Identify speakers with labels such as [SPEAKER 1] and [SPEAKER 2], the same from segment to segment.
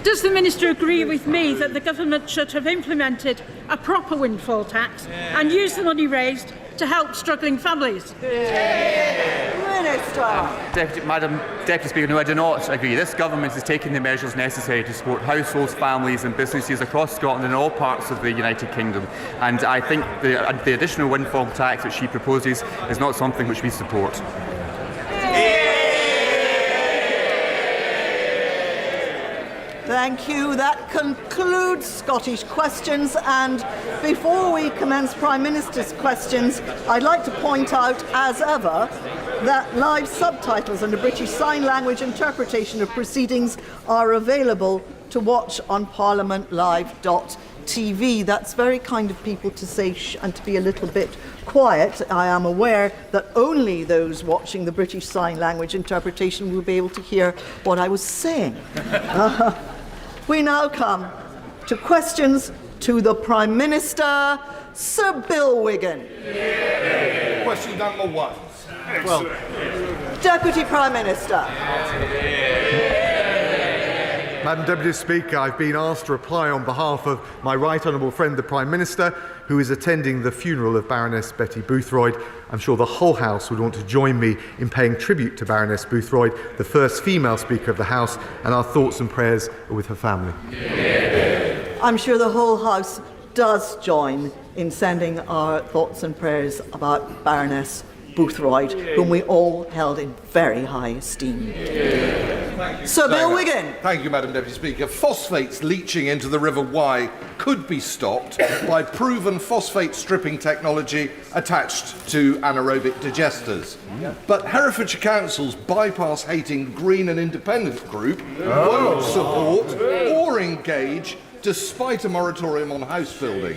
[SPEAKER 1] Does the Minister agree with me that the government should have implemented a proper windfall tax and used the money raised to help struggling families?
[SPEAKER 2] Madam Deputy Speaker, no, I do not agree. This government is taking the measures necessary to support households, families and businesses across Scotland and all parts of the United Kingdom. And I think the additional windfall tax that she proposes is not something which we support.
[SPEAKER 3] Thank you. That concludes Scottish questions. And before we commence Prime Minister's questions, I'd like to point out, as ever, that live subtitles and a British Sign Language interpretation of proceedings are available to watch on parliamentlive.tv. That's very kind of people to say shh and to be a little bit quiet. I am aware that only those watching the British Sign Language interpretation will be able to hear what I was saying. We now come to questions to the Prime Minister, Sir Bill Wiggin.
[SPEAKER 4] Question number 1.
[SPEAKER 3] Well, Deputy Prime Minister.
[SPEAKER 4] Madam Deputy Speaker, I've been asked to reply on behalf of my right honourable friend, the Prime Minister, who is attending the funeral of Baroness Betty Boothroyd. I'm sure the whole House would want to join me in paying tribute to Baroness Boothroyd, the first female Speaker of the House, and our thoughts and prayers are with her family.
[SPEAKER 3] I'm sure the whole House does join in sending our thoughts and prayers about Baroness Boothroyd, whom we all held in very high esteem. Sir Bill Wiggin.
[SPEAKER 4] Thank you, Madam Deputy Speaker. Phosphates leaching into the River Wye could be stopped by proven phosphate stripping technology attached to anaerobic digesters. But Herefordshire Council's bypass-hating Green and Independent group won't support or engage despite a moratorium on house building.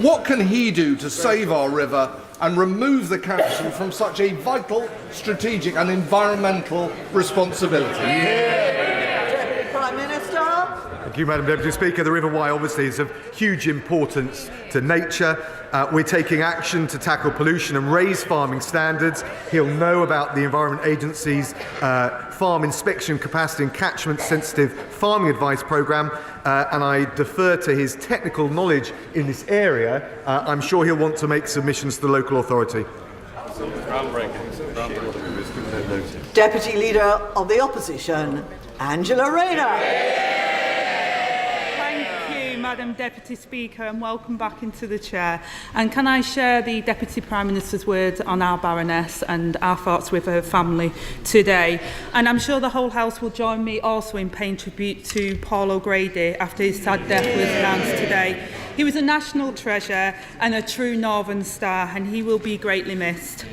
[SPEAKER 4] What can he do to save our river and remove the council from such a vital, strategic and environmental responsibility?
[SPEAKER 3] Deputy Prime Minister.
[SPEAKER 4] Thank you, Madam Deputy Speaker. The River Wye obviously is of huge importance to nature. We're taking action to tackle pollution and raise farming standards. He'll know about the Environment Agency's farm inspection capacity and catchment sensitive farming advice programme, and I defer to his technical knowledge in this area. I'm sure he'll want to make submissions to the local authority.
[SPEAKER 3] Deputy Leader of the Opposition, Angela Rayner.
[SPEAKER 5] Madam Deputy Speaker, and welcome back into the chair. And can I share the Deputy Prime Minister's words on our Baroness and our thoughts with her family today? And I'm sure the whole House will join me also in paying tribute to Paul O'Grady after his sad death was announced today. He was a national treasure and a true Northern star, and he will be greatly missed.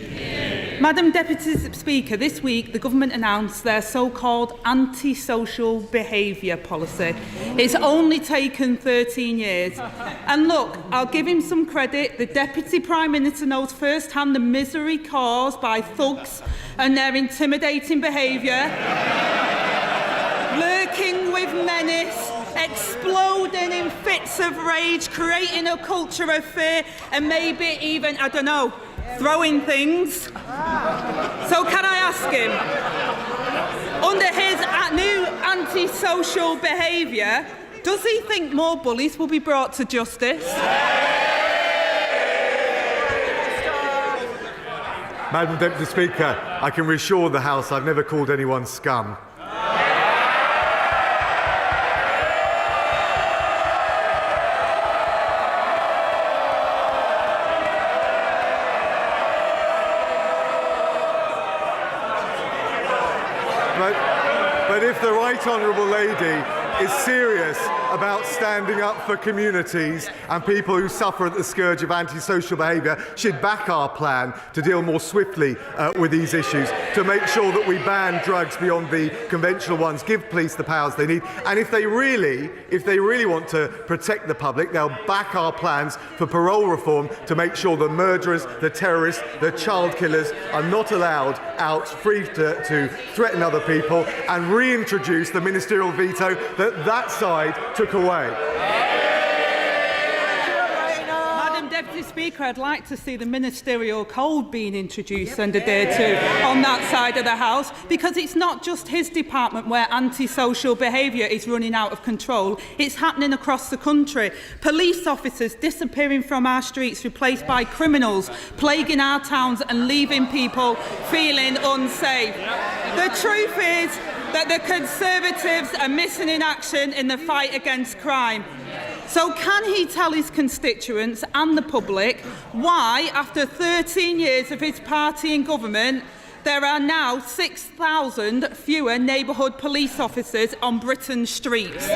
[SPEAKER 5] Madam Deputy Speaker, this week the government announced their so-called anti-social behaviour policy. It's only taken 13 years. And look, I'll give him some credit. The Deputy Prime Minister knows firsthand the misery caused by thugs and their intimidating behaviour, lurking with menace, exploding in fits of rage, creating a culture of fear, and maybe even, I don't know, throwing things. So can I ask him, under his new anti-social behaviour, does he think more bullies will be brought to justice?
[SPEAKER 4] Madam Deputy Speaker, I can reassure the House I've never called anyone scum. But if the Right Honourable Lady is serious about standing up for communities and people who suffer at the scourge of antisocial behaviour, she'd back our plan to deal more swiftly with these issues, to make sure that we ban drugs beyond the conventional ones, give police the powers they need, and if they really want to protect the public, they'll back our plans for parole reform to make sure the murderers, the terrorists, the child killers are not allowed out free to threaten other people, and reintroduce the ministerial veto that side took away.
[SPEAKER 5] Deputy Speaker, I'd like to see the ministerial code being introduced and adhered to on that side of the House, because it's not just his department where antisocial behaviour is running out of control. It's happening across the country. Police officers disappearing from our streets, replaced by criminals, plaguing our towns and leaving people feeling unsafe. The truth is that the Conservatives are missing in action in the fight against crime. So can he tell his constituents and the public why, after 13 years of his party in government, there are now 6,000 fewer neighbourhood police officers on Britain's streets?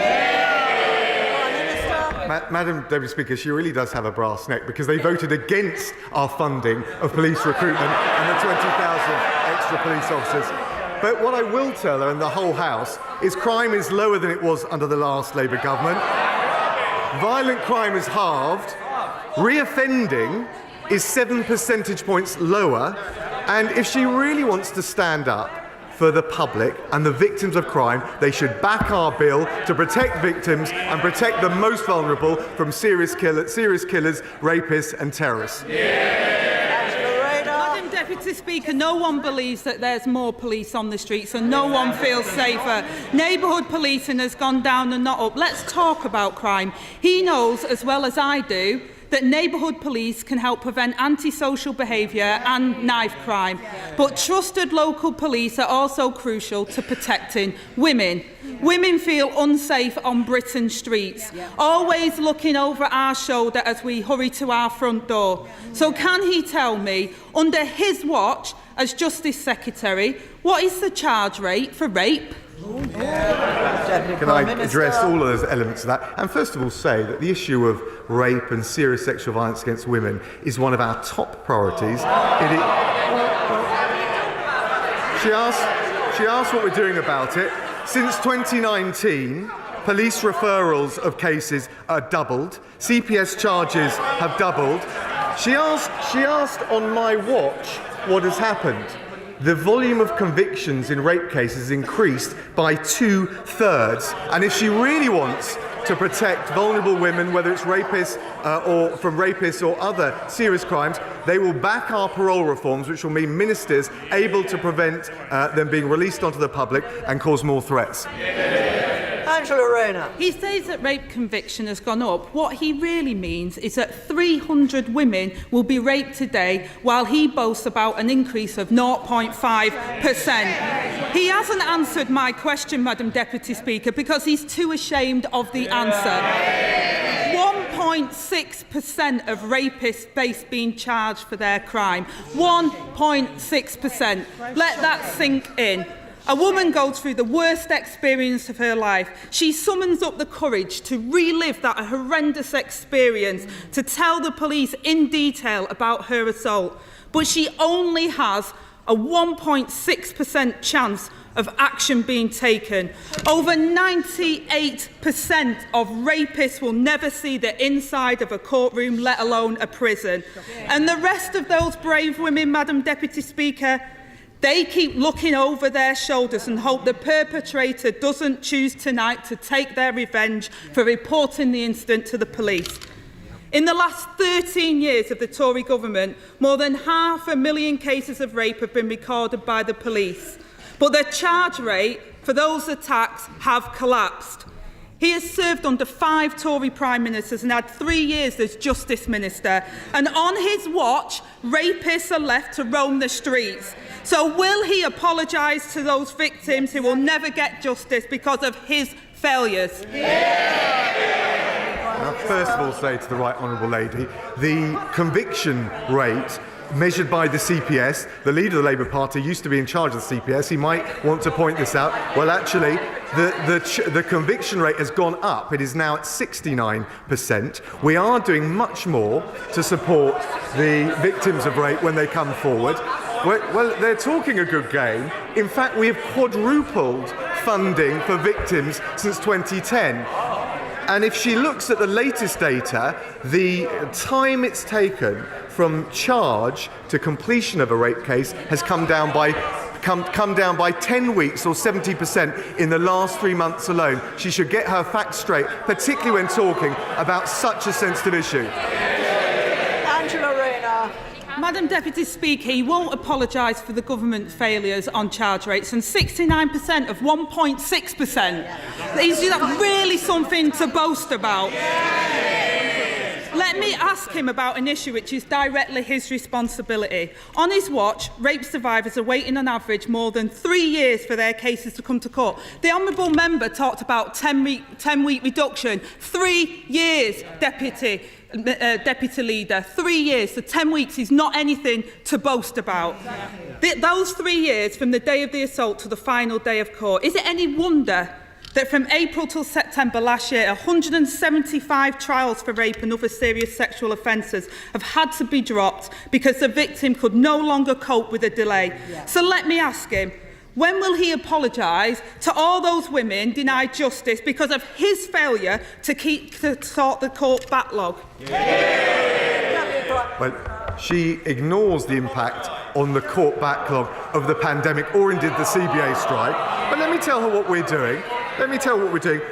[SPEAKER 4] Madam Deputy Speaker, she really does have a brass neck, because they voted against our funding of police recruitment and the 20,000 extra police officers. But what I will tell her and the whole House is crime is lower than it was under the last Labour government. Violent crime is halved. Reoffending is 7 percentage points lower. And if she really wants to stand up for the public and the victims of crime, they should back our bill to protect victims and protect the most vulnerable from serious killers, rapists and terrorists.
[SPEAKER 5] Madam Deputy Speaker, no one believes that there's more police on the streets and no one feels safer. Neighbourhood policing has gone down and not up. Let's talk about crime. He knows as well as I do that neighbourhood police can help prevent antisocial behaviour and knife crime. But trusted local police are also crucial to protecting women. Women feel unsafe on Britain's streets, always looking over our shoulder as we hurry to our front door. So can he tell me, under his watch as Justice Secretary, what is the charge rate for rape?
[SPEAKER 4] Can I address all of those elements of that? And first of all say that the issue of rape and serious sexual violence against women is one of our top priorities. She asked what we're doing about it. Since 2019, police referrals of cases are doubled. CPS charges have doubled. She asked on my watch what has happened. The volume of convictions in rape cases increased by 2/3. And if she really wants to protect vulnerable women, whether it's rapists or from rapists or other serious crimes, they will back our parole reforms, which will mean ministers able to prevent them being released onto the public and cause more threats.
[SPEAKER 3] Rayner.
[SPEAKER 5] He says that rape conviction has gone up. What he really means is that 300 women will be raped today, while he boasts about an increase of 0.5%. He hasn't answered my question, Madam Deputy Speaker, because he's too ashamed of the answer. 1.6% of rapists face being charged for their crime. 1.6%. Let that sink in. A woman goes through the worst experience of her life. She summons up the courage to relive that horrendous experience, to tell the police in detail about her assault. But she only has a 1.6% chance of action being taken. Over 98% of rapists will never see the inside of a courtroom, let alone a prison. And the rest of those brave women, Madam Deputy Speaker, they keep looking over their shoulders and hope the perpetrator doesn't choose tonight to take their revenge for reporting the incident to the police. In the last 13 years of the Tory government, more than 500,000 cases of rape have been recorded by the police. But the charge rate for those attacks have collapsed. He has served under 5 Tory Prime Ministers and had 3 years as Justice Minister. And on his watch, rapists are left to roam the streets. So will he apologise to those victims who will never get justice because of his failures?
[SPEAKER 4] I'll first of all say to the Right Honourable Lady, the conviction rate measured by the CPS, the leader of the Labour Party used to be in charge of the CPS, he might want to point this out. Well, actually, the conviction rate has gone up. It is now at 69%. We are doing much more to support the victims of rape when they come forward. Well, they're talking a good game. In fact, we have quadrupled funding for victims since 2010. And if she looks at the latest data, the time it's taken from charge to completion of a rape case has come down by 10 weeks or 70% in the last 3 months alone. She should get her facts straight, particularly when talking about such a sensitive issue.
[SPEAKER 5] Madam Deputy Speaker, he won't apologise for the government failures on charge rates, and 69% of 1.6%. Is that really something to boast about? Let me ask him about an issue which is directly his responsibility. On his watch, rape survivors are waiting on average more than 3 years for their cases to come to court. The Honourable Member talked about 10-week reduction. 3 years, Deputy Leader. 3 years. So 10 weeks is not anything to boast about. Those 3 years from the day of the assault to the final day of court. Is it any wonder that from April till September last year, 175 trials for rape and other serious sexual offences have had to be dropped because the victim could no longer cope with the delay? So let me ask him, when will he apologise to all those women denied justice because of his failure to sort the court backlog?
[SPEAKER 4] Well, she ignores the impact on the court backlog of the pandemic or indeed the CBA strike. But let me tell her what we're doing.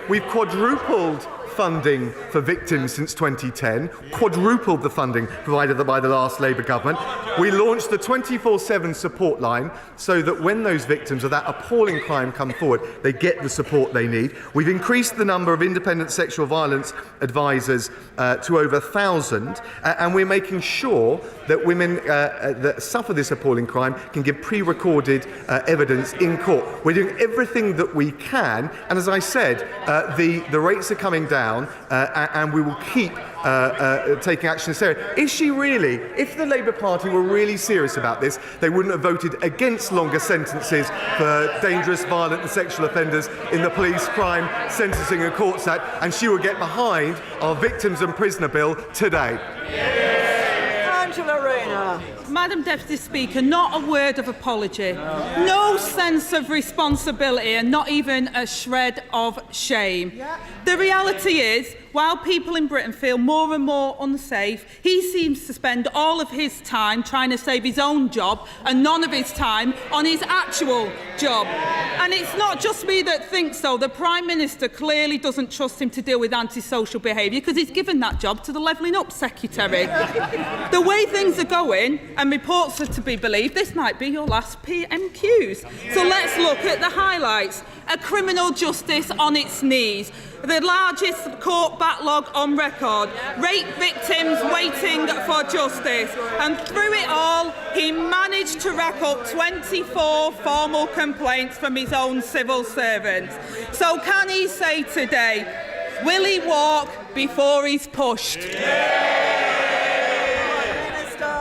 [SPEAKER 4] We've quadrupled funding for victims since 2010, quadrupled the funding provided by the last Labour government. We launched the 24/7 support line so that when those victims of that appalling crime come forward, they get the support they need. We've increased the number of independent sexual violence advisors to over 1,000, and we're making sure that women that suffer this appalling crime can give pre-recorded evidence in court. We're doing everything that we can, and as I said, the rates are coming down, and we will keep taking action in this area. Is she really? If the Labour Party were really serious about this, they wouldn't have voted against longer sentences for dangerous, violent and sexual offenders in the Police Crime Sentencing and Courts Act, and she would get behind our Victims and Prisoner Bill today.
[SPEAKER 3] Rayner.
[SPEAKER 5] Madam Deputy Speaker, not a word of apology, no sense of responsibility, and not even a shred of shame. The reality is, while people in Britain feel more and more unsafe, he seems to spend all of his time trying to save his own job and none of his time on his actual job. And it's not just me that thinks so. The Prime Minister clearly doesn't trust him to deal with antisocial behaviour because he's given that job to the Levelling Up Secretary. The way things are going, and reports are to be believed, this might be your last PMQs. So let's look at the highlights. A criminal justice on its knees, the largest court backlog on record, rape victims waiting for justice, and through it all, he managed to rack up 24 formal complaints from his own civil servants. So can he say today, will he walk before he's pushed?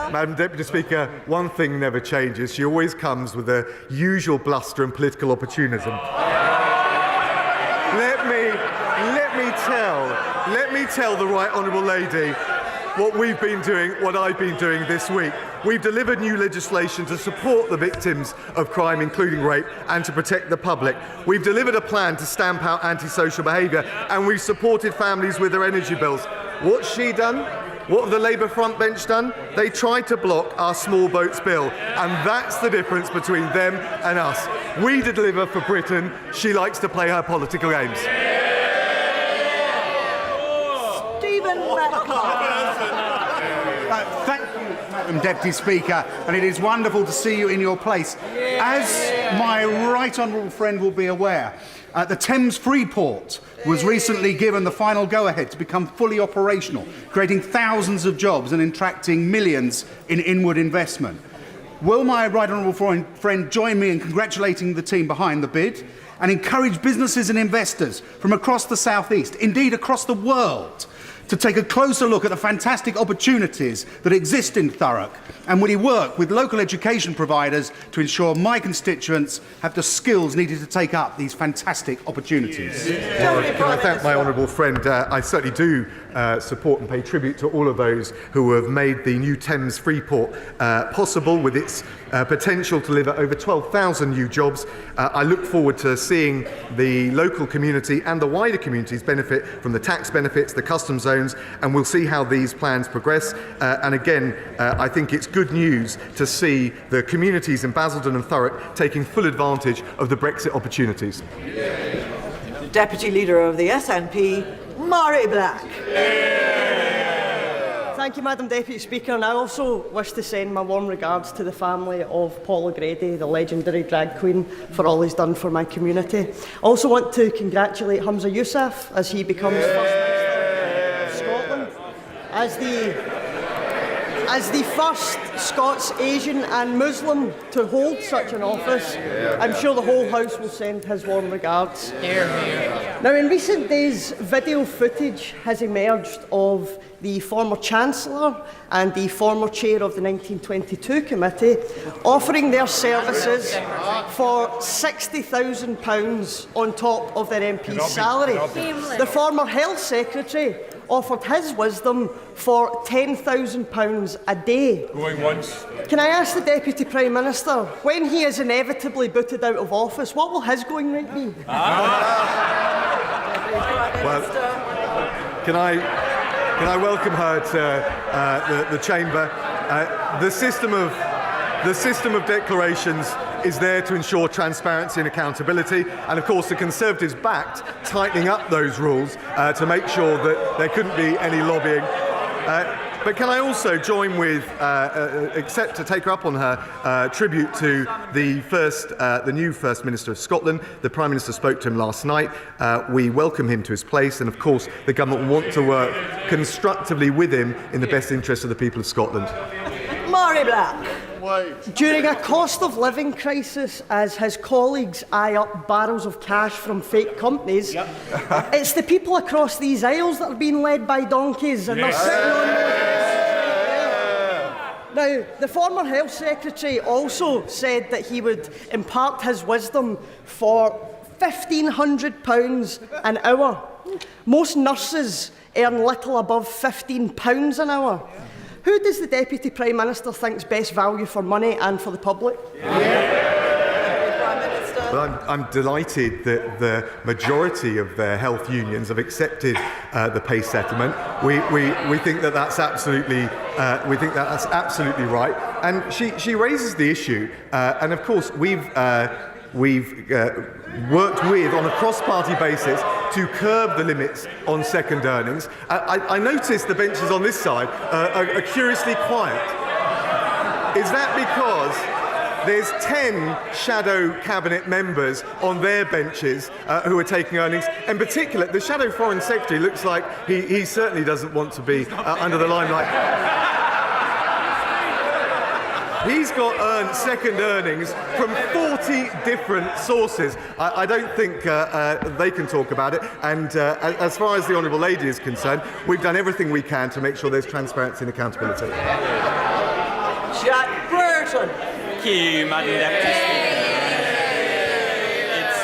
[SPEAKER 4] Madam Deputy Speaker, one thing never changes. She always comes with the usual bluster and political opportunism. Let me tell the Right Honourable Lady what we've been doing, what I've been doing this week. We've delivered new legislation to support the victims of crime, including rape, and to protect the public. We've delivered a plan to stamp out antisocial behaviour, and we've supported families with their energy bills. What's she done? What have the Labour front bench done? They tried to block our small boats bill, and that's the difference between them and us. We deliver for Britain. She likes to play her political games.
[SPEAKER 6] Thank you, Madam Deputy Speaker, and it is wonderful to see you in your place. As my right honourable friend will be aware, the Thames Freeport was recently given the final go-ahead to become fully operational, creating thousands of jobs and attracting millions in inward investment. Will my right honourable friend join me in congratulating the team behind the bid and encourage businesses and investors from across the South East, indeed across the world, to take a closer look at the fantastic opportunities that exist in Thurrock? And will he work with local education providers to ensure my constituents have the skills needed to take up these fantastic opportunities?
[SPEAKER 4] Well, can I thank my honourable friend? I certainly do support and pay tribute to all of those who have made the new Thames Freeport possible, with its potential to deliver over 12,000 new jobs. I look forward to seeing the local community and the wider communities benefit from the tax benefits, the customs zones, and we'll see how these plans progress. And again, I think it's good news to see the communities in Basildon and Thurrock taking full advantage of the Brexit opportunities.
[SPEAKER 3] Deputy Leader of the SNP, Murray Black.
[SPEAKER 7] Thank you, Madam Deputy Speaker, and I also wish to send my warm regards to the family of Paul O'Grady, the legendary drag queen, for all he's done for my community. I also want to congratulate Humza Yousaf as he becomes First Minister of Scotland. As the first Scots, Asian and Muslim to hold such an office, I'm sure the whole House will send his warm regards. Now, in recent days, video footage has emerged of the former Chancellor and the former Chair of the 1922 Committee offering their services for £60,000 on top of their MP's salary. The former Health Secretary offered his wisdom for £10,000 a day.
[SPEAKER 8] Going once.
[SPEAKER 7] Can I ask the Deputy Prime Minister, when he is inevitably booted out of office, what will his going rate be?
[SPEAKER 4] Well, can I welcome her to the chamber? The system of declarations is there to ensure transparency and accountability, and of course the Conservatives backed tightening up those rules to make sure that there couldn't be any lobbying. But can I also join with, except to take her up on her tribute to the new First Minister of Scotland. The Prime Minister spoke to him last night. We welcome him to his place, and of course the government want to work constructively with him in the best interest of the people of Scotland.
[SPEAKER 7] Murray Black. During a cost of living crisis, as his colleagues eye up barrels of cash from fake companies, it's the people across these aisles that are being led by donkeys, and they're sitting on Now, the former Health Secretary also said that he would impart his wisdom for £1,500 an hour. Most nurses earn little above £15 an hour. Who does the Deputy Prime Minister think's best value for money and for the public?
[SPEAKER 4] Well, I'm delighted that the majority of the health unions have accepted the pay settlement. We think that that's absolutely right. And she raises the issue, and of course we've worked with on a cross-party basis to curb the limits on second earnings. I noticed the benches on this side are curiously quiet. Is that because there's 10 shadow cabinet members on their benches who are taking earnings? In particular, the shadow foreign secretary looks like he certainly doesn't want to be under the limelight. He's got earned second earnings from 40 different sources. I don't think they can talk about it. And as far as the Honourable Lady is concerned, we've done everything we can to make sure there's transparency and accountability.
[SPEAKER 7] Jack Burton.
[SPEAKER 9] Thank you, Madam Deputy Speaker.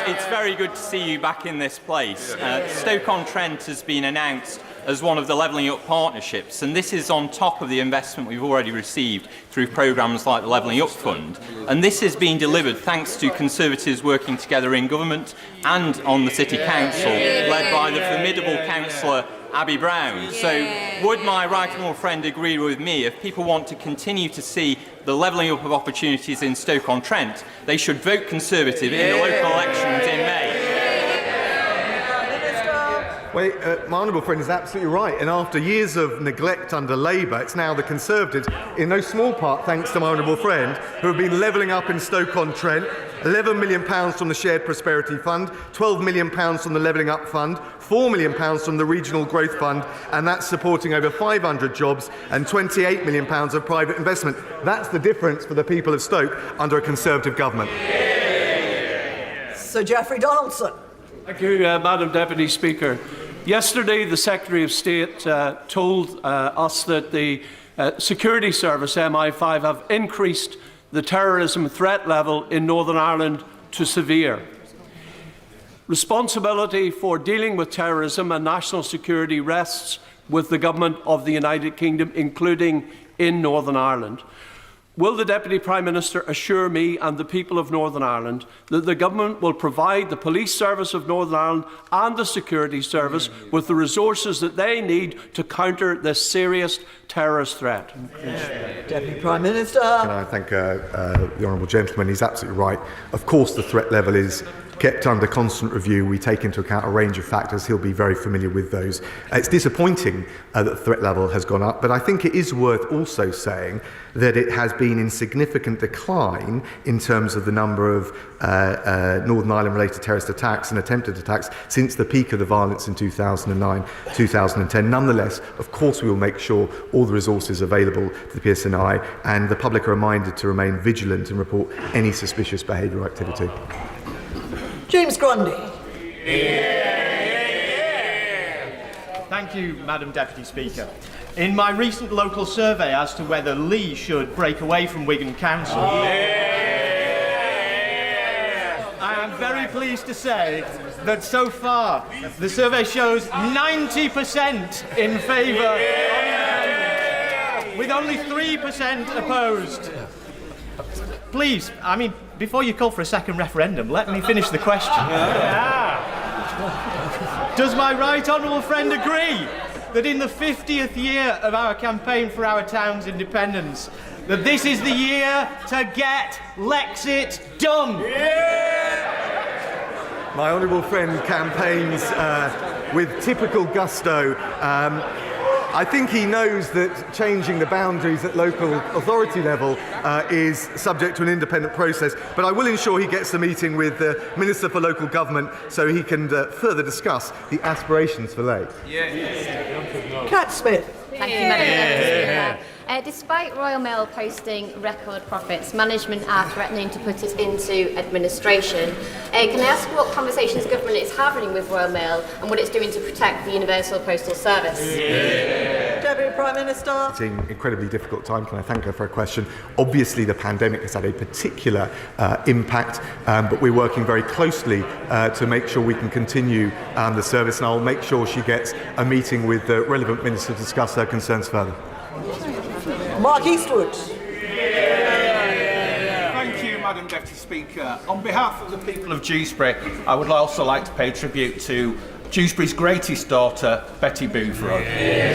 [SPEAKER 9] It's very good to see you back in this place. Stoke-on-Trent has been announced as one of the Levelling Up partnerships, and this is on top of the investment we've already received through programmes like the Levelling Up Fund. And this is being delivered thanks to Conservatives working together in government and on the City Council, led by the formidable councillor Abby Brown. So would my right honourable friend agree with me, if people want to continue to see the levelling up of opportunities in Stoke-on-Trent, they should vote Conservative in the local elections in May?
[SPEAKER 4] Well, my honourable friend is absolutely right. And after years of neglect under Labour, it's now the Conservatives, in no small part thanks to my honourable friend, who have been levelling up in Stoke-on-Trent. £11 million from the Shared Prosperity Fund, £12 million from the Levelling Up Fund, £4 million from the Regional Growth Fund, and that's supporting over 500 jobs and £28 million of private investment. That's the difference for the people of Stoke under a Conservative government.
[SPEAKER 3] Sir Geoffrey Donaldson.
[SPEAKER 10] Thank you, Madam Deputy Speaker. Yesterday, the Secretary of State told us that the Security Service, MI5, have increased the terrorism threat level in Northern Ireland to severe. Responsibility for dealing with terrorism and national security rests with the Government of the United Kingdom, including in Northern Ireland. Will the Deputy Prime Minister assure me and the people of Northern Ireland that the Government will provide the Police Service of Northern Ireland and the Security Service with the resources that they need to counter this serious terrorist threat?
[SPEAKER 3] Deputy Prime Minister.
[SPEAKER 4] Can I thank the honourable gentleman? He's absolutely right. Of course, the threat level is kept under constant review. We take into account a range of factors. He'll be very familiar with those. It's disappointing that the threat level has gone up, but I think it is worth also saying that it has been in significant decline in terms of the number of Northern Ireland-related terrorist attacks and attempted attacks since the peak of the violence in 2009, 2010. Nonetheless, of course, we will make sure all the resources available to the PSNI and the public are reminded to remain vigilant and report any suspicious behaviour or activity.
[SPEAKER 3] James Grundy.
[SPEAKER 8] Thank you, Madam Deputy Speaker. In my recent local survey as to whether Lee should break away from Wigan Council, I am very pleased to say that so far the survey shows 90% in favour, with only 3% opposed. Please, before you call for a second referendum, let me finish the question. Does my right honourable friend agree that in the 50th year of our campaign for our town's independence, that this is the year to get Lexit done?
[SPEAKER 4] My honourable friend campaigns with typical gusto. I think he knows that changing the boundaries at local authority level is subject to an independent process, but I will ensure he gets a meeting with the Minister for Local Government so he can further discuss the aspirations for Lake.
[SPEAKER 3] Cat Smith.
[SPEAKER 11] Thank you, Madam Deputy Speaker. Despite Royal Mail posting record profits, management are threatening to put it into administration. Can I ask what conversations government is having with Royal Mail and what it's doing to protect the Universal Postal Service?
[SPEAKER 3] Deputy Prime Minister.
[SPEAKER 4] It's an incredibly difficult time. Can I thank her for her question? Obviously, the pandemic has had a particular impact, but we're working very closely to make sure we can continue the service, and I'll make sure she gets a meeting with the relevant minister to discuss her concerns further.
[SPEAKER 3] Mark Eastwood.
[SPEAKER 12] Thank you, Madam Deputy Speaker. On behalf of the people of Dewsbury, I would also like to pay tribute to Dewsbury's greatest daughter, Betty Boothroyd.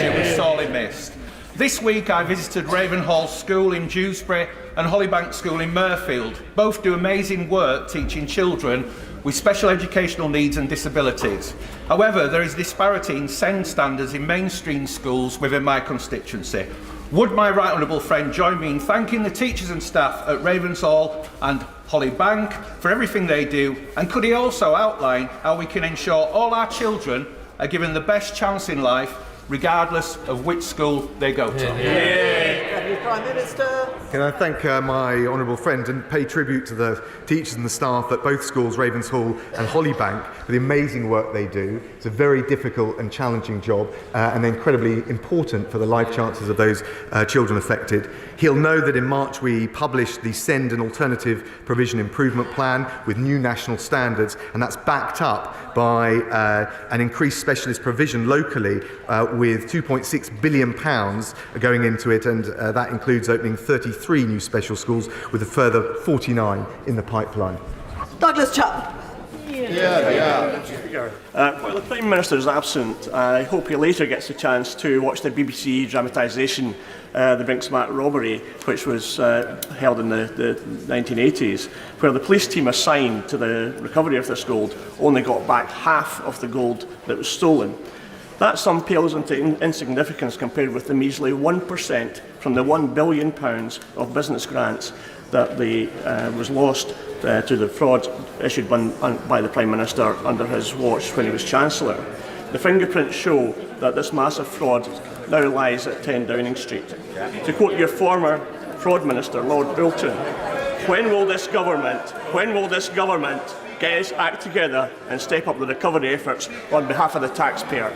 [SPEAKER 12] She was sorely missed. This week I visited Ravenhall School in Dewsbury and Hollybank School in Mirfield. Both do amazing work teaching children with special educational needs and disabilities. However, there is disparity in SEND standards in mainstream schools within my constituency. Would my right honourable friend join me in thanking the teachers and staff at Ravensall and Hollybank for everything they do, and could he also outline how we can ensure all our children are given the best chance in life regardless of which school they go to?
[SPEAKER 3] Deputy Prime Minister.
[SPEAKER 4] Can I thank my honourable friend and pay tribute to the teachers and the staff at both schools, Ravensall and Hollybank, for the amazing work they do. It's a very difficult and challenging job and incredibly important for the life chances of those children affected. He'll know that in March we published the SEND and Alternative Provision Improvement Plan with new national standards, and that's backed up by an increased specialist provision locally with £2.6 billion going into it, and that includes opening 33 new special schools with a further 49 in the pipeline.
[SPEAKER 3] Douglas Chapman.
[SPEAKER 13] While the Prime Minister is absent, I hope he later gets a chance to watch the BBC dramatisation, The Brinksmat Robbery, which was held in the 1980s, where the police team assigned to the recovery of this gold only got back half of the gold that was stolen. That sum pales into insignificance compared with the measly 1% from the £1 billion of business grants that was lost to the fraud issued by the Prime Minister under his watch when he was Chancellor. The fingerprints show that this massive fraud now lies at 10 Downing Street. To quote your former fraud minister, Lord Bolton, when will this government get its act together and step up the recovery efforts on behalf of the taxpayer?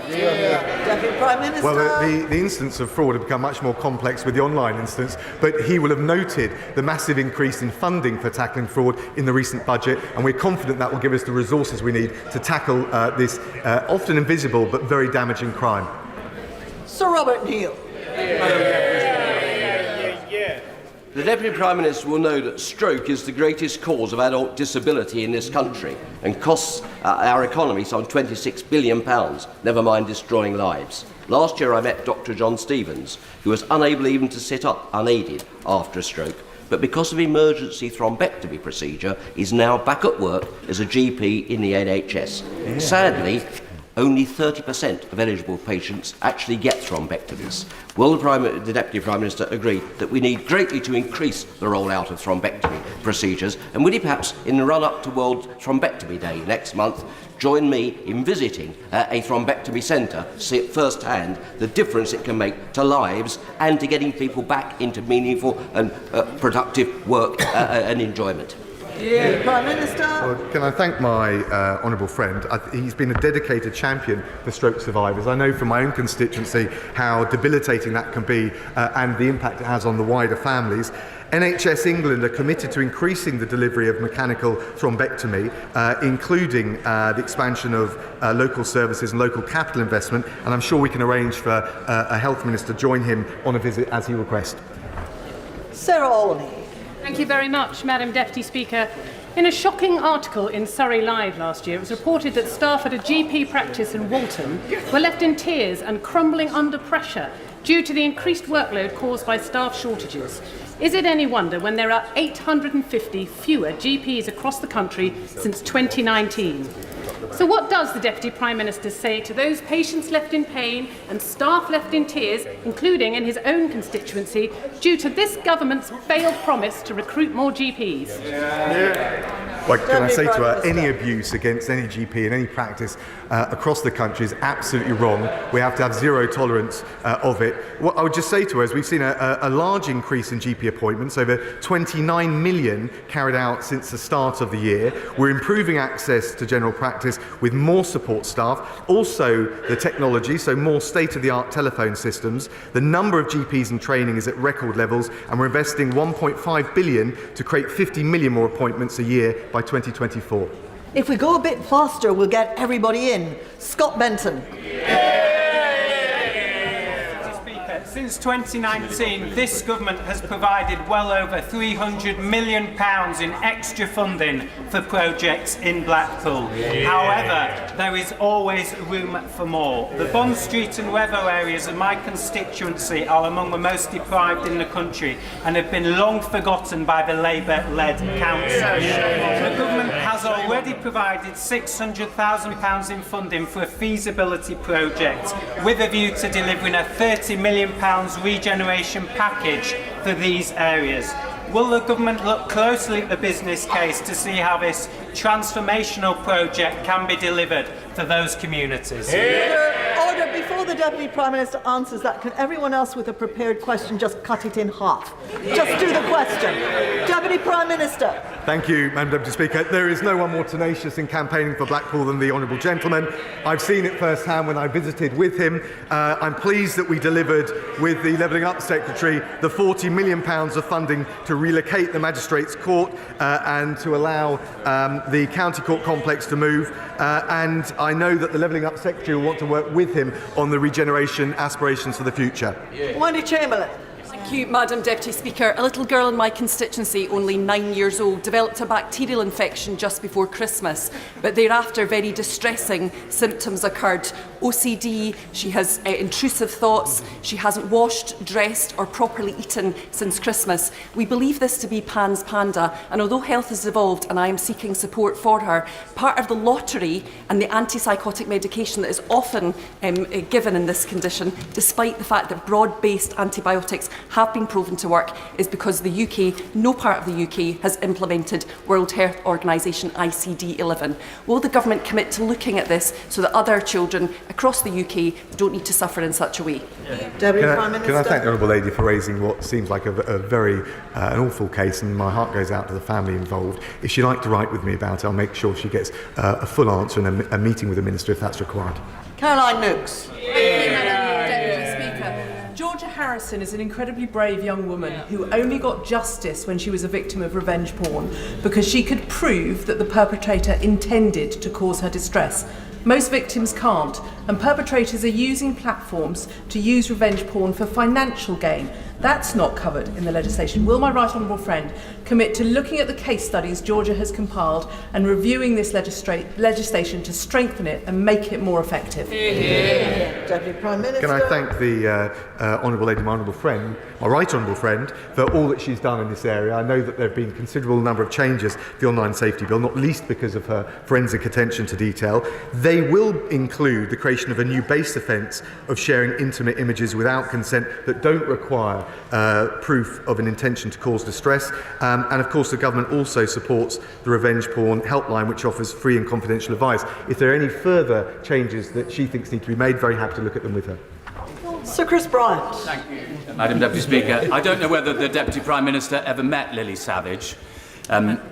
[SPEAKER 3] Deputy Prime Minister.
[SPEAKER 4] Well, the instance of fraud had become much more complex with the online instance, but he will have noted the massive increase in funding for tackling fraud in the recent budget, and we're confident that will give us the resources we need to tackle this often invisible but very damaging crime.
[SPEAKER 3] Sir Robert Neal.
[SPEAKER 14] The Deputy Prime Minister will know that stroke is the greatest cause of adult disability in this country and costs our economy some £26 billion, never mind destroying lives. Last year I met Dr John Stevens, who was unable even to sit up unaided after a stroke, but because of emergency thrombectomy procedure, is now back at work as a GP in the NHS. Sadly, only 30% of eligible patients actually get thrombectomies. Will the Deputy Prime Minister agree that we need greatly to increase the rollout of thrombectomy procedures? And will he perhaps, in the run-up to World Thrombectomy Day next month, join me in visiting a thrombectomy centre, see at first hand the difference it can make to lives and to getting people back into meaningful and productive work and enjoyment?
[SPEAKER 3] Prime Minister.
[SPEAKER 4] Well, can I thank my honourable friend? He's been a dedicated champion for stroke survivors. I know from my own constituency how debilitating that can be and the impact it has on the wider families. NHS England are committed to increasing the delivery of mechanical thrombectomy, including the expansion of local services and local capital investment, and I'm sure we can arrange for a health minister to join him on a visit as he requests.
[SPEAKER 3] Sarah Olney.
[SPEAKER 15] Thank you very much, Madam Deputy Speaker. In a shocking article in Surrey Live last year, it was reported that staff at a GP practice in Walton were left in tears and crumbling under pressure due to the increased workload caused by staff shortages. Is it any wonder when there are 850 fewer GPs across the country since 2019? So what does the Deputy Prime Minister say to those patients left in pain and staff left in tears, including in his own constituency, due to this government's failed promise to recruit more GPs?
[SPEAKER 4] Well, can I say to her, any abuse against any GP in any practice across the country is absolutely wrong. We have to have zero tolerance of it. What I would just say to her is we've seen a large increase in GP appointments, over 29 million carried out since the start of the year. We're improving access to general practice with more support staff, also the technology, so more state-of-the-art telephone systems. The number of GPs in training is at record levels, and we're investing 1.5 billion to create 50 million more appointments a year by 2024.
[SPEAKER 3] If we go a bit faster, we'll get everybody in. Scott Benton.
[SPEAKER 16] Since 2019, this government has provided well over £300 million in extra funding for projects in Blackpool. However, there is always room for more. The Bond Street and Weather areas of my constituency are among the most deprived in the country and have been long forgotten by the Labour-led council. The government has already provided £600,000 in funding for a feasibility project with a view to delivering a £30 million regeneration package for these areas. Will the government look closely at the business case to see how this transformational project can be delivered for those communities?
[SPEAKER 3] Order, before the Deputy Prime Minister answers that, can everyone else with a prepared question just cut it in half? Just do the question. Deputy Prime Minister.
[SPEAKER 4] Thank you, Madam Deputy Speaker. There is no one more tenacious in campaigning for Blackpool than the Honourable Gentleman. I've seen it firsthand when I visited with him. I'm pleased that we delivered with the Levelling Up Secretary the £40 million of funding to relocate the Magistrates' Court and to allow the County Court complex to move. And I know that the Levelling Up Secretary will want to work with him on the regeneration aspirations for the future.
[SPEAKER 3] Wendy Chamberlain.
[SPEAKER 17] Thank you, Madam Deputy Speaker. A little girl in my constituency, only 9 years old, developed a bacterial infection just before Christmas, but thereafter very distressing symptoms occurred. OCD, she has intrusive thoughts, she hasn't washed, dressed or properly eaten since Christmas. We believe this to be Pan's Panda, and although health has evolved and I am seeking support for her, part of the lottery and the antipsychotic medication that is often given in this condition, despite the fact that broad-based antibiotics have been proven to work, is because the UK, no part of the UK, has implemented World Health Organisation ICD-11. Will the government commit to looking at this so that other children across the UK don't need to suffer in such a way?
[SPEAKER 3] Deputy Prime Minister.
[SPEAKER 4] Can I thank the Honourable Lady for raising what seems like a very an awful case, and my heart goes out to the family involved. If she'd like to write with me about it, I'll make sure she gets a full answer and a meeting with the Minister if that's required.
[SPEAKER 3] Caroline Nooks.
[SPEAKER 18] Georgia Harrison is an incredibly brave young woman who only got justice when she was a victim of revenge porn because she could prove that the perpetrator intended to cause her distress. Most victims can't, and perpetrators are using platforms to use revenge porn for financial gain. That's not covered in the legislation. Will my right honourable friend commit to looking at the case studies Georgia has compiled and reviewing this legislation to strengthen it and make it more effective?
[SPEAKER 3] Deputy Prime Minister.
[SPEAKER 4] Can I thank the Honourable Lady, my honourable friend, my right honourable friend, for all that she's done in this area. I know that there have been a considerable number of changes to the Online Safety Bill, not least because of her forensic attention to detail. They will include the creation of a new base offence of sharing intimate images without consent that don't require proof of an intention to cause distress. And of course the government also supports the Revenge Porn Helpline, which offers free and confidential advice. If there are any further changes that she thinks need to be made, very happy to look at them with her.
[SPEAKER 3] Sir Chris Bryant.
[SPEAKER 19] Thank you, Madam Deputy Speaker. I don't know whether the Deputy Prime Minister ever met Lily Savage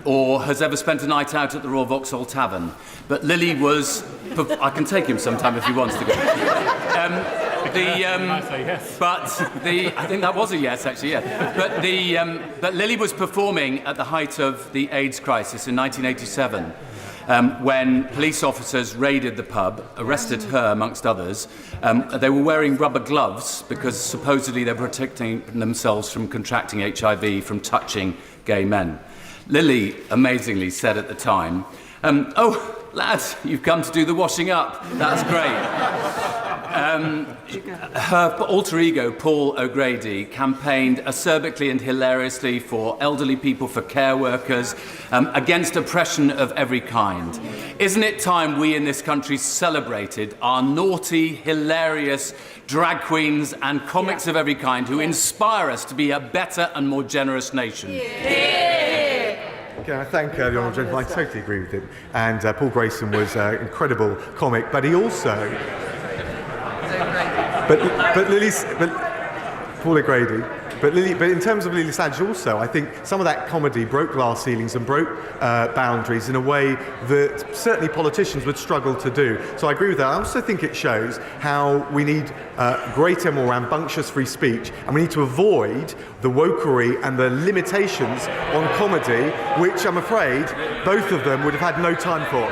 [SPEAKER 19] or has ever spent a night out at the Royal Vauxhall Tavern, but Lily was... I can take him sometime if he wants to go. I think that was a yes, actually, yeah. But Lily was performing at the height of the AIDS crisis in 1987, when police officers raided the pub, arrested her amongst others. They were wearing rubber gloves because supposedly they were protecting themselves from contracting HIV from touching gay men. Lily amazingly said at the time, "Oh, lads, you've come to do the washing up. That's great." Her alter ego, Paul O'Grady, campaigned acerbically and hilariously for elderly people, for care workers, against oppression of every kind. Isn't it time we in this country celebrated our naughty, hilarious drag queens and comics of every kind who inspire us to be a better and more generous nation?
[SPEAKER 4] Can I thank the honourable gentleman? I totally agree with him. And Paul Grayson was an incredible comic, but he also... Paul O'Grady. But in terms of Lily Savage also, I think some of that comedy broke glass ceilings and broke boundaries in a way that certainly politicians would struggle to do. So I agree with that. I also think it shows how we need greater, more rambunctious free speech, and we need to avoid the wokery and the limitations on comedy, which I'm afraid both of them would have had no time for.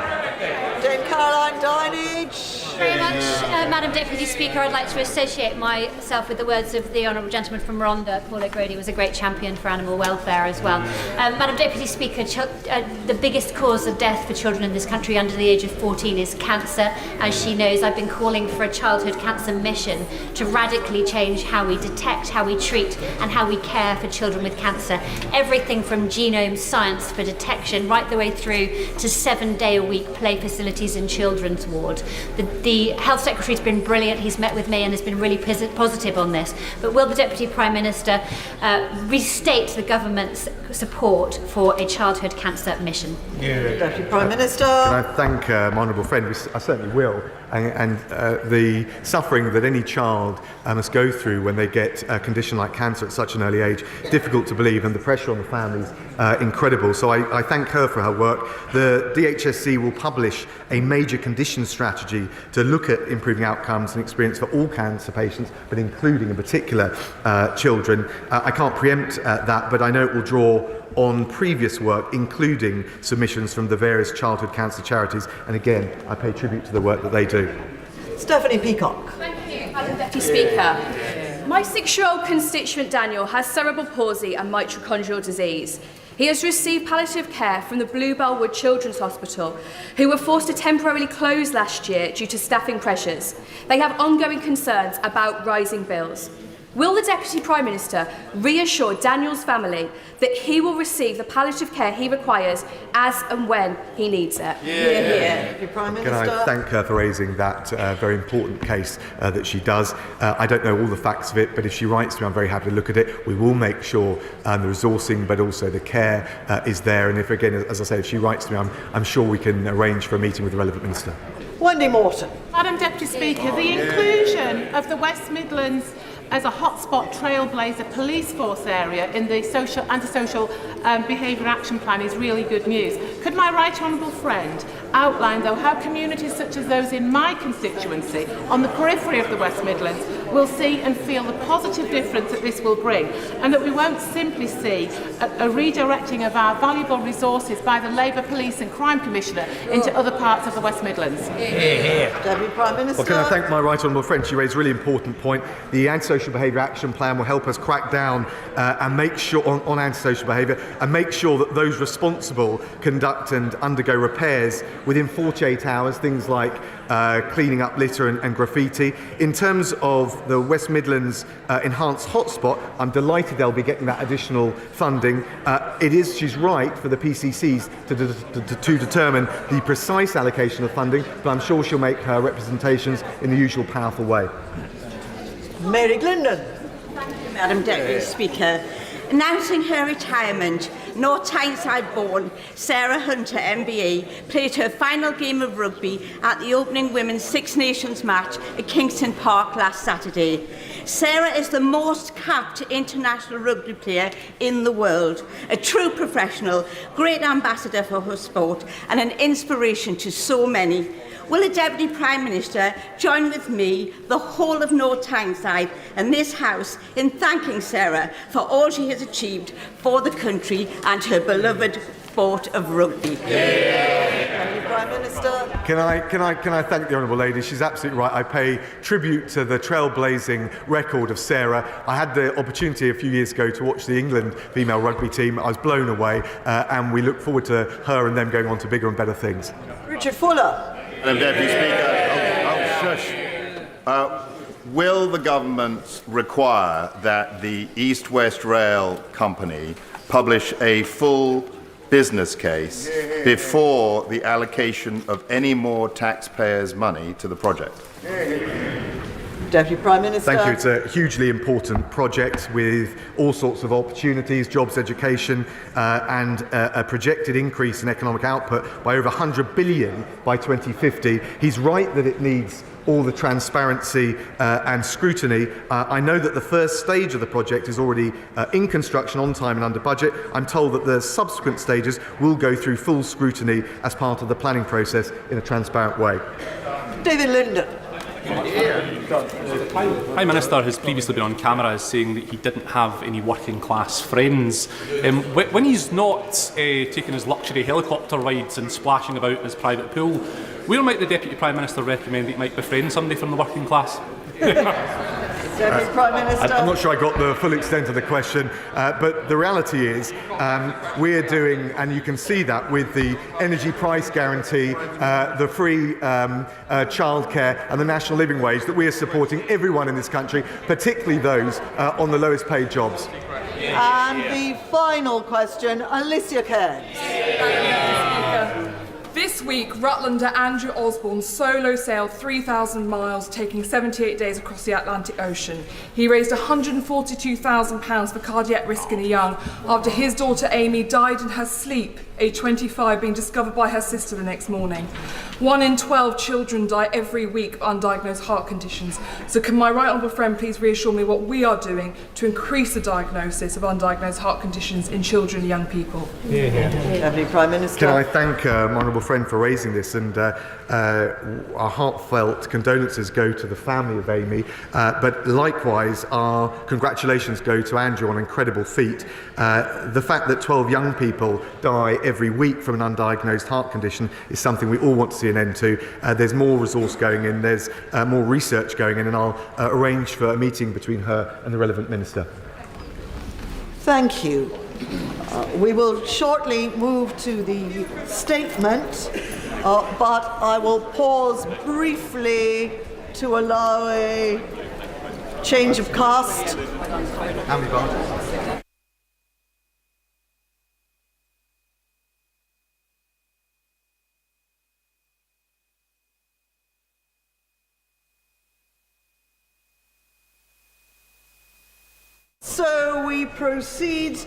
[SPEAKER 3] Dame Caroline Dinage.
[SPEAKER 11] Very much, Madam Deputy Speaker. I'd like to associate myself with the words of the Honourable Gentleman from Rhondda. Paul O'Grady was a great champion for animal welfare as well. Madam Deputy Speaker, the biggest cause of death for children in this country under the age of 14 is cancer. As she knows, I've been calling for a childhood cancer mission to radically change how we detect, how we treat and how we care for children with cancer. Everything from genome science for detection right the way through to 7-day-a-week play facilities in children's ward. The Health Secretary has been brilliant. He's met with me and has been really positive on this. But will the Deputy Prime Minister restate the government's support for a childhood cancer mission?
[SPEAKER 3] Deputy Prime Minister.
[SPEAKER 4] Can I thank my honourable friend? I certainly will. And the suffering that any child must go through when they get a condition like cancer at such an early age, difficult to believe, and the pressure on the families, incredible. So I thank her for her work. The DHSC will publish a major condition strategy to look at improving outcomes and experience for all cancer patients, but including in particular children. I can't preempt that, but I know it will draw on previous work, including submissions from the various childhood cancer charities. And again, I pay tribute to the work that they do.
[SPEAKER 3] Stephanie Peacock.
[SPEAKER 20] Thank you, Madam Deputy Speaker. My 6-year-old constituent Daniel has cerebral palsy and mitochondrial disease. He has received palliative care from the Bluebell Wood Children's Hospital, who were forced to temporarily close last year due to staffing pressures. They have ongoing concerns about rising bills. Will the Deputy Prime Minister reassure Daniel's family that he will receive the palliative care he requires as and when he needs it?
[SPEAKER 3] Prime Minister.
[SPEAKER 4] Can I thank her for raising that very important case that she does. I don't know all the facts of it, but if she writes to me, I'm very happy to look at it. We will make sure the resourcing, but also the care is there. And if, again, as I say, if she writes to me, I'm sure we can arrange for a meeting with the relevant minister.
[SPEAKER 3] Wendy Morton.
[SPEAKER 21] Madam Deputy Speaker, the inclusion of the West Midlands as a hotspot trailblazer police force area in the antisocial behaviour action plan is really good news. Could my right honourable friend outline, though, how communities such as those in my constituency on the periphery of the West Midlands will see and feel the positive difference that this will bring, and that we won't simply see a redirecting of our valuable resources by the Labour Police and Crime Commissioner into other parts of the West Midlands.
[SPEAKER 3] Deputy Prime Minister.
[SPEAKER 4] Well, can I thank my right honourable friend? She raised a really important point. The Antisocial Behaviour Action Plan will help us crack down and make sure on antisocial behaviour and make sure that those responsible conduct and undergo repairs within 48 hours, things like cleaning up litter and graffiti. In terms of the West Midlands enhanced hotspot, I'm delighted they'll be getting that additional funding. She's right for the PCCs to determine the precise allocation of funding, but I'm sure she'll make her representations in the usual powerful way.
[SPEAKER 3] Mary Glendon.
[SPEAKER 1] Thank you, Madam Deputy Speaker. Announcing her retirement, North Tyneside-born Sarah Hunter MBE played her final game of rugby at the opening Women's Six Nations match at Kingston Park last Saturday. Sarah is the most capped international rugby player in the world, a true professional, great ambassador for her sport and an inspiration to so many. Will the Deputy Prime Minister join with me, the whole of North Tyneside and this House in thanking Sarah for all she has achieved for the country and her beloved sport of rugby?
[SPEAKER 3] Prime Minister.
[SPEAKER 4] Can I thank the Honourable Lady? She's absolutely right. I pay tribute to the trailblazing record of Sarah. I had the opportunity a few years ago to watch the England female rugby team. I was blown away, and we look forward to her and them going on to bigger and better things.
[SPEAKER 3] Richard Fuller.
[SPEAKER 22] Madam Deputy Speaker, will the government require that the East West Rail Company publish a full business case before the allocation of any more taxpayers' money to the project?
[SPEAKER 3] Deputy Prime Minister.
[SPEAKER 4] Thank you. It's a hugely important project with all sorts of opportunities, jobs, education, and a projected increase in economic output by over 100 billion by 2050. He's right that it needs all the transparency and scrutiny. I know that the first stage of the project is already in construction, on time and under budget. I'm told that the subsequent stages will go through full scrutiny as part of the planning process in a transparent way.
[SPEAKER 3] David Linden.
[SPEAKER 23] The Prime Minister has previously been on camera as saying that he didn't have any working class friends. When he's not taking his luxury helicopter rides and splashing about in his private pool, where might the Deputy Prime Minister recommend that he might befriend somebody from the working class?
[SPEAKER 3] Deputy Prime Minister.
[SPEAKER 4] I'm not sure I got the full extent of the question, but the reality is we're doing, and you can see that with the energy price guarantee, the free childcare and the national living wage, that we are supporting everyone in this country, particularly those on the lowest paid jobs.
[SPEAKER 3] And the final question, Alicia Cairns.
[SPEAKER 24] This week, Rutlander Andrew Osborne solo sailed 3,000 miles, taking 78 days across the Atlantic Ocean. He raised £142,000 for cardiac risk in the young after his daughter Amy died in her sleep, aged 25, being discovered by her sister the next morning. 1 in 12 children die every week of undiagnosed heart conditions. So can my right honourable friend please reassure me what we are doing to increase the diagnosis of undiagnosed heart conditions in children and young people?
[SPEAKER 3] Deputy Prime Minister.
[SPEAKER 4] Can I thank my honourable friend for raising this, and our heartfelt condolences go to the family of Amy, but likewise our congratulations go to Andrew on an incredible feat. The fact that 12 young people die every week from an undiagnosed heart condition is something we all want to see an end to. There's more resource going in, there's more research going in, and I'll arrange for a meeting between her and the relevant minister.
[SPEAKER 3] Thank you. We will shortly move to the statement, but I will pause briefly to allow a change of cast.
[SPEAKER 4] How many votes?
[SPEAKER 3] So we proceed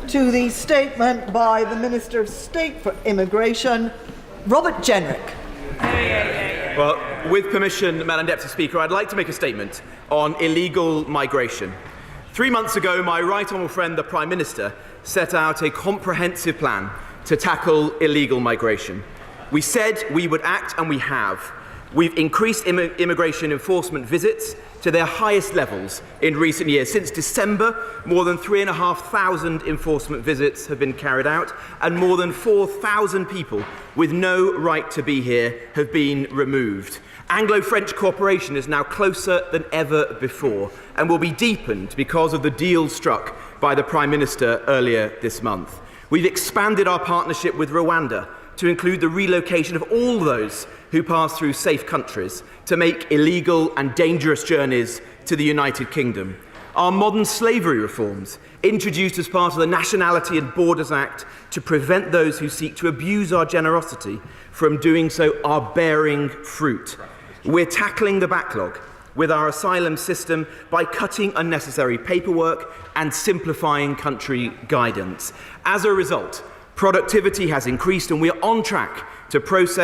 [SPEAKER 3] to the statement by the Minister of State for Immigration, Robert Jenrick.
[SPEAKER 25] Well, with permission, Madam Deputy Speaker, I'd like to make a statement on illegal migration. 3 months ago, my right honourable friend, the Prime Minister, set out a comprehensive plan to tackle illegal migration. We said we would act, and we have. We've increased immigration enforcement visits, to their highest levels in recent years. Since December, more than 3,500 enforcement visits have been carried out, and more than 4,000 people with no right to be here have been removed. Anglo-French cooperation is now closer than ever before and will be deepened because of the deal struck by the Prime Minister earlier this month. We've expanded our partnership with Rwanda to include the relocation of all those who pass through safe countries to make illegal and dangerous journeys to the United Kingdom. Our modern slavery reforms, introduced as part of the Nationality and Borders Act to prevent those who seek to abuse our generosity from doing so, are bearing fruit. We're tackling the backlog with our asylum system by cutting unnecessary paperwork and simplifying country guidance. As a result, productivity has increased and we are on track to process